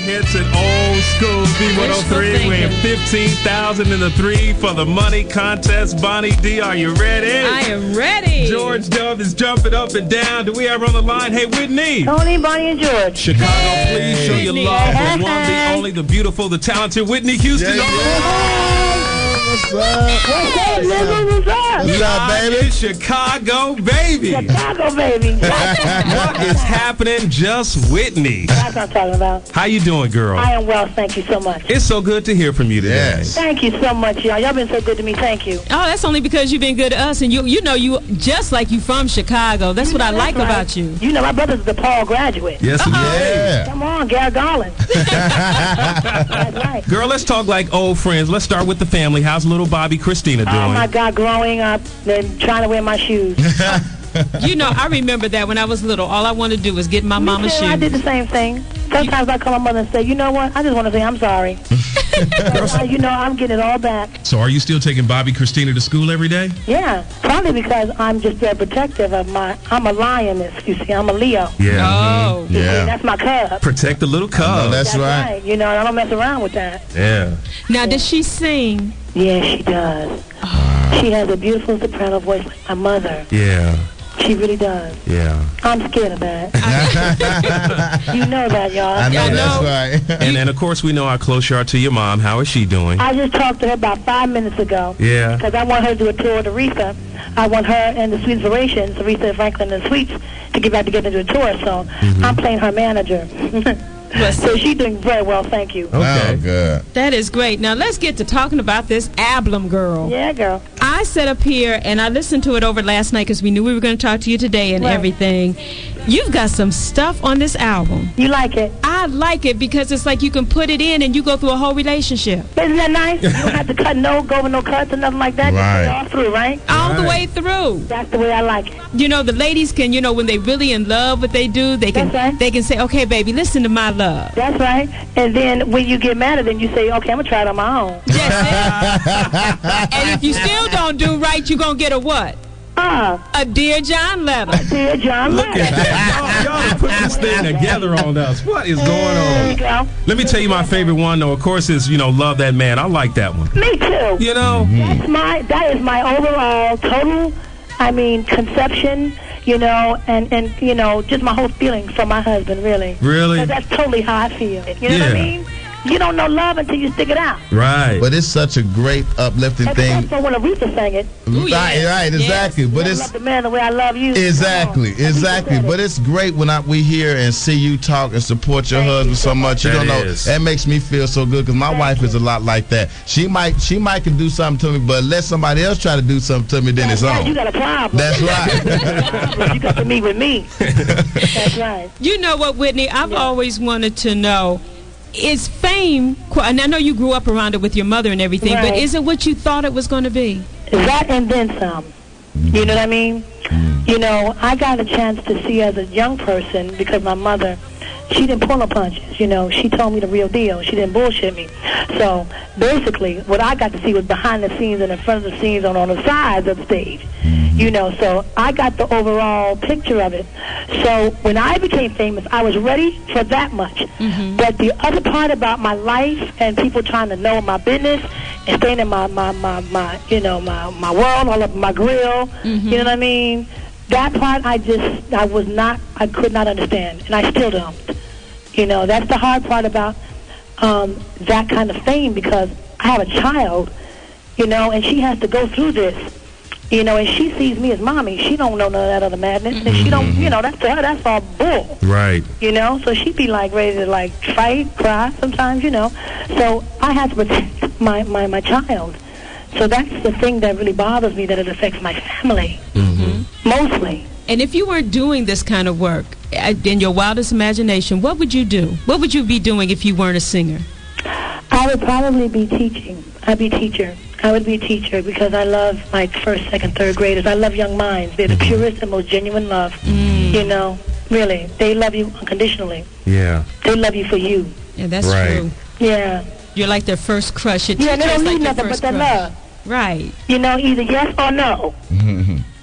hits and old school V103. We're 15,000 in the 3 for the money contest. Bonnie D, are you ready? I am ready. George Dove is jumping up and down. Do we have her on the line? Hey, Whitney. Tony, Bonnie, and George. Chicago, Hey. please show your Whitney. love for the one, the only, the beautiful, the talented Whitney Houston. What's up? What's up, nigga? What's up? What's up, baby? Chicago, baby. Chicago, baby. What is happening? Just Whitney. That's what I'm talking about. How you doing, girl? I am well, thank you so much. It's so good to hear from you today. Yes. Thank you so much, y'all. Y'all been so good to me. Thank you. Oh, that's only because you've been good to us, and you know you just like you from Chicago. That's what I like That's right. about you. You know, my brother's a DePaul graduate. Yes, indeed. Yeah. Come on, Garrett Garland. That's right. Girl, let's talk like old friends. Let's start with the family. How's little Bobby Christina doing? Oh, my God, growing up and trying to wear my shoes. You know, I remember that when I was little. All I wanted to do was get my mama's Me too, I did shoes. the same thing. Sometimes I call my mother and say, you know what? I just want to say I'm sorry. You know, I'm getting it all back. So are you still taking Bobby Christina to school every day? Yeah, probably because I'm just very protective of I'm a lioness, you see. I'm a Leo. Yeah. Oh. You see, Yeah. that's my cub. Protect the little cub. No, that's right. You know, I don't mess around with that. Yeah. Now, does she sing? Yeah, she does. She has a beautiful soprano voice like my mother. Yeah. She really does. Yeah. I'm scared of that. You know that, y'all. I know I know. that's right. And of course we know how close you are to your mom. How is she doing? I just talked to her about 5 minutes ago. Yeah. Because I want her to do a tour of Aretha. I want her and the Sweet Inspirations, Aretha Franklin and the Sweets, to get back together and do a tour. So I'm playing her manager. So she's doing very well, thank you. Okay. Oh, good. That is great. Now, let's get to talking about this album, girl. Yeah, girl. I sat up here and I listened to it over last night because we knew we were going to talk to you today and Right. everything. You've got some stuff on this album. You like it? I like it because it's like you can put it in and you go through a whole relationship. Isn't that nice? You don't have to go with no cuts or nothing like that. Right. Just go all through, right? All the Right. way through. That's the way I like it. You know, the ladies can, you know, when they really in love what they do, they can That's right. they can say, okay, baby, listen to my love. That's right. And then when you get mad at them, you say, okay, I'm going to try it on my own. And if you still don't do right, you're going to get a what? A Dear John letter. Dear John Look at Lennon. that. Y'all done put this thing together on us. What is going There you on? go. Let me tell you my favorite one, though, of course, is, Love That Man. I like that one. Me too. You know? That is my overall total, conception, and just my whole feeling for my husband, really. Really? 'Cause that's totally how I feel. You know what I Yeah. mean? You don't know love until you stick it out. Right. But it's such a great, uplifting thing. Except for when Aretha sang it. Ooh, Right, yes. right, exactly. You But don't it's love the man the way I love you. exactly, Come on. exactly. Aretha said But it. it's great when we hear and see you talk and support your Thank you husband so so much. You That don't know. is. That makes me feel so good because my wife is a lot like that. She might can do something to me, but let somebody else try to do something to me, then it's Yeah, you on. got a problem. That's right. You got to meet with me. That's right. You know what, Whitney? I've Yeah. always wanted to know, is fame, and I know you grew up around it with your mother and everything, but Right. is it what you thought it was going to be? That and then some. You know what I mean? You know, I got a chance to see as a young person because my mother, she didn't pull no punches. She told me the real deal. She didn't bullshit me. So basically, what I got to see was behind the scenes and in front of the scenes and on the sides of the stage. So I got the overall picture of it. So when I became famous, I was ready for that much. But the other part about my life and people trying to know my business and staying in my world, all up my grill, you know what I mean? That part I could not understand, and I still don't. That's the hard part about that kind of fame because I have a child, and she has to go through this. And she sees me as mommy. She don't know none of that other madness. And she don't, that's to her, that's all bull. Right. So she'd be ready to fight, cry sometimes, So I have to protect my child. So that's the thing that really bothers me, that it affects my family. Mostly. And if you weren't doing this kind of work, in your wildest imagination, what would you do? What would you be doing if you weren't a singer? I would probably be teaching. I'd be a teacher. I would be a teacher because I love my first, second, third graders. I love young minds. They're the purest and most genuine love. Really. They love you unconditionally. Yeah. They love you for you. Yeah, that's Right. true. Yeah. You're like their first crush. Your Yeah, they teacher is don't like need their nothing but first their crush. love. Right. Either yes or no.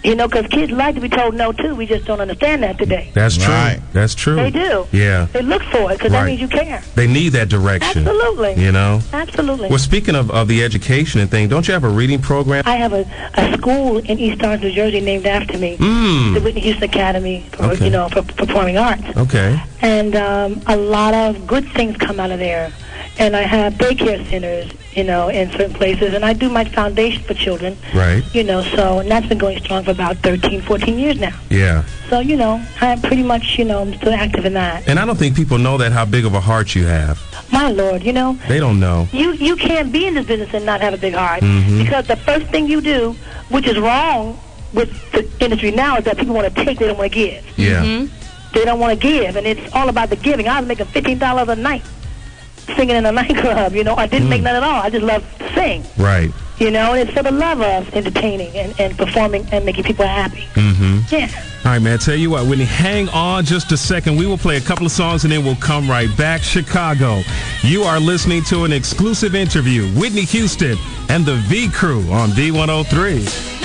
You know, because kids like to be told no, too. We just don't understand that today. That's true. Right. That's true. They do. Yeah. They look for it because that means you care. They need that direction. Absolutely. You know? Absolutely. Well, speaking of the education and thing, don't you have a reading program? I have a school in East Orange, New Jersey named after me, the Whitney Houston Academy for, for performing arts. Okay. And a lot of good things come out of there. And I have daycare centers, in certain places. And I do my foundation for children. Right. And that's been going strong for about 13, 14 years now. Yeah. So, I'm pretty much, I'm still active in that. And I don't think people know that, how big of a heart you have. My Lord, They don't know. You can't be in this business and not have a big heart. Mm-hmm. Because the first thing you do, which is wrong with the industry now, is that people want to take, they don't want to give. Yeah. Mm-hmm. They don't want to give, and it's all about the giving. I was making $15 a night singing in a nightclub, I didn't make none at all. I just love to sing. Right. And it's for the love of entertaining and performing and making people happy. Mm-hmm. Yeah. All right, man. Tell you what, Whitney, hang on just a second. We will play a couple of songs and then we'll come right back. Chicago, you are listening to an exclusive interview. Whitney Houston and the V Crew on V103.